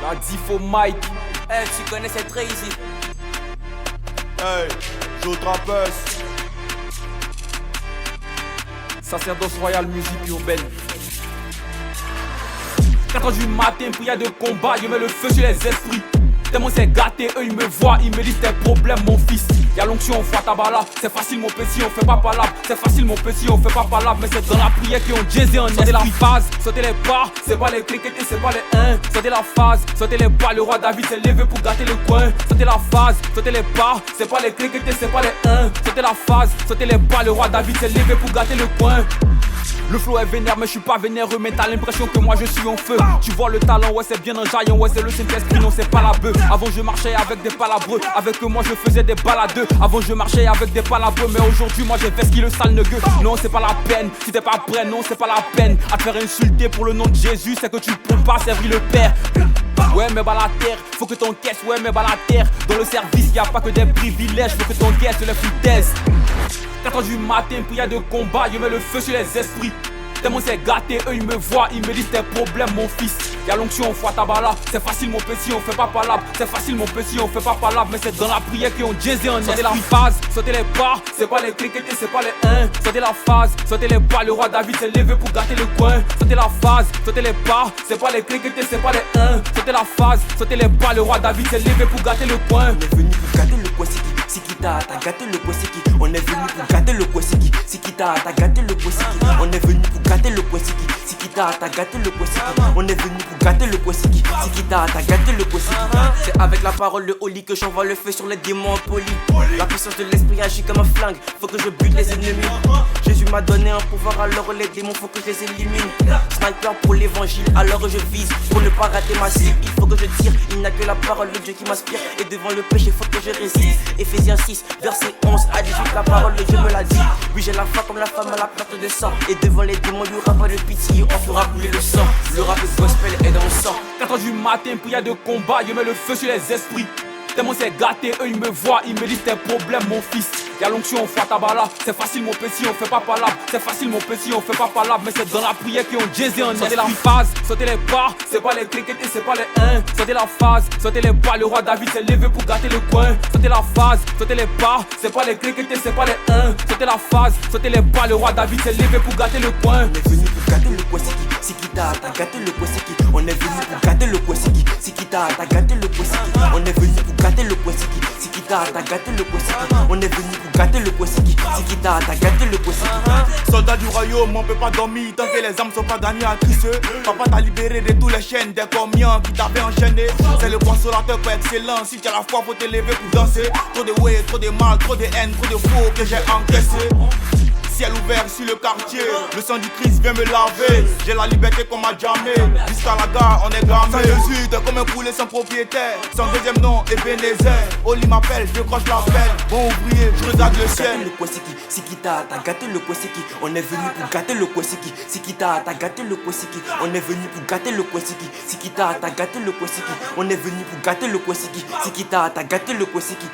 La Difo Mike. Hey, tu connais cette très easy. Hey, Joe Trappers. Sacerdoce royal, musique urbaine. 4 h du matin, prière de combat, je mets le feu sur les esprits. Tellement c'est gâté, eux ils me voient, ils me disent tes problèmes mon fils. Y'a l'onction, on voit ta bala, c'est facile mon petit, on fait pas palabre. C'est facile mon petit, on fait pas palabre. Mais c'est dans la prière qu'ils ont jazzé en esprit. La phase, sautez les pas, c'est pas les cliquetés, c'est pas les 1. Sautez la phase, sautez les pas, le roi David s'est levé pour gâter le coin. Sautez la phase, sautez les pas, c'est pas les cliquetés, c'est pas les 1. Sautez la phase, sautez les pas, le roi David s'est levé pour gâter le coin. Le flow est vénère mais je suis pas vénéreux. Mais t'as l'impression que moi je suis en feu. Tu vois le talent, ouais c'est bien un giant. Ouais c'est le Saint-Esprit, non c'est pas la bœuf. Avant je marchais avec des palabreux. Avec eux moi je faisais des baladeux. Avant je marchais avec des palabreux. Mais aujourd'hui moi j'ai fait ce qui le sale negueux. Non c'est pas la peine, si t'es pas prêt non c'est pas la peine. À te faire insulter pour le nom de Jésus, c'est que tu peux pas servir le Père. Ouais mais bah la terre, faut que t'encaisses. Ouais mais bah la terre, dans le service y a pas que des privilèges. Faut que t'encaisses les foutaises. 4 h du matin, prière de combat, je mets le feu sur les esprits. Tellement c'est gâté, eux ils me voient, ils me disent tes problèmes mon fils. Y'a l'onction, on voit ta bala, c'est facile mon petit, on fait pas palabre. C'est facile mon petit, on fait pas palabre. Mais c'est dans la prière qu'ils ont jazzé en esprit. La phase, sautez les pas, c'est pas les cliquetés, c'est pas les 1. Sautez la phase, sautez les pas, le roi David s'est levé pour gâter le coin. Sautez la phase, sautez les pas, c'est pas les cliquetés, c'est pas les 1. Sautez la phase, sautez les pas, le roi David s'est levé pour gâter le coin. On est venu pour gâter le Kwasiki. Sikita, t'as gâté le Kwasiki. On est venu pour gâter le Kwasiki. Sikita, t'as gâté le Kwasiki. On est venu pour gâter le Kwasiki. Sikita, t'as gâté le Kwasiki. On est venu pour gâter le Kwasiki. Sikita, t'as gâté le Kwasiki. C'est avec la parole de Oli que j'envoie le feu sur les démons polis. La puissance de l'esprit agit comme un flingue. Faut que je bute les ennemis. Jésus m'a donné un pouvoir, alors les démons faut que je les élimine. Sniper pour l'évangile, alors je vise pour ne pas rater ma cible. Il faut que je tire, il n'y a que la parole de Dieu qui m'inspire. Et devant le péché, faut que je résiste. Ephésiens 6, verset 11 à 18, la parole de Dieu me l'a dit. Oui, j'ai la foi comme la femme à la perte de sang. Et devant les démons, il n'y aura pas de pitié, on fera couler le sang. Le rap gospel est dans le sang. 4 h du matin, prière de combat, je mets le feu sur les esprits. Tellement c'est gâté, eux ils me voient, ils me disent tes problèmes mon fils. Y'a l'onction, on voit ta bala, c'est facile mon petit, on fait pas palabre. C'est facile mon petit, on fait pas palabre. Mais c'est dans la prière qu'ils ont jazzé en esprit. Sautez la phase, sautez les pas, c'est pas les cliquetés, c'est pas les 1. Sautez la phase, sautez les pas, le roi David s'est levé pour gâter le coin. Sautez la phase, sautez les pas, c'est pas les cliquetés, c'est pas les 1. Sautez la phase, sautez les pas, le roi David s'est levé pour gâter le coin. On est venu pour gâter le Kwasiki. Sikita, t'as gâté le Kwasiki. On est venu pour gâter le Kwasiki. Sikita, t'as gâté le Kwasiki. On est venu pour gâter le Kwasiki. Sikita, t'as gâté le Kwasiki. On est venu pour gâter le Kwasiki. Sikita, t'as gâté le Kwasiki. Soldat du royaume, on peut pas dormir tant que les âmes sont pas gagnées à Christ. Papa t'a libéré de tous les chaînes, des commiens qui t'avaient enchaîné. C'est le consolateur par excellence. Si tu as la foi, faut te lever pour danser. Trop de way, trop de mal, trop de haine, trop de faux que j'ai encaissé. Ciel ouvert sur le quartier, le sang du Christ vient me laver. J'ai la liberté comme à jamais, jusqu'à la gare on est gamé. Sans Jésus, t'es comme un poulet sans propriétaire. Son deuxième nom est Ebenezer. Oli m'appelle, je croche la pelle. Bon ouvrier, je regarde le ciel. Le Kwasiki, Sikita, t'as gâté le Kwasiki. On est venu pour gâter le Kwasiki. Sikita, t'as gâté le Kwasiki. On est venu pour gâter le Kwasiki. Sikita, t'as gâté le Kwasiki. On est venu pour gâter le Kwasiki. Sikita, t'as gâté le Kwasiki.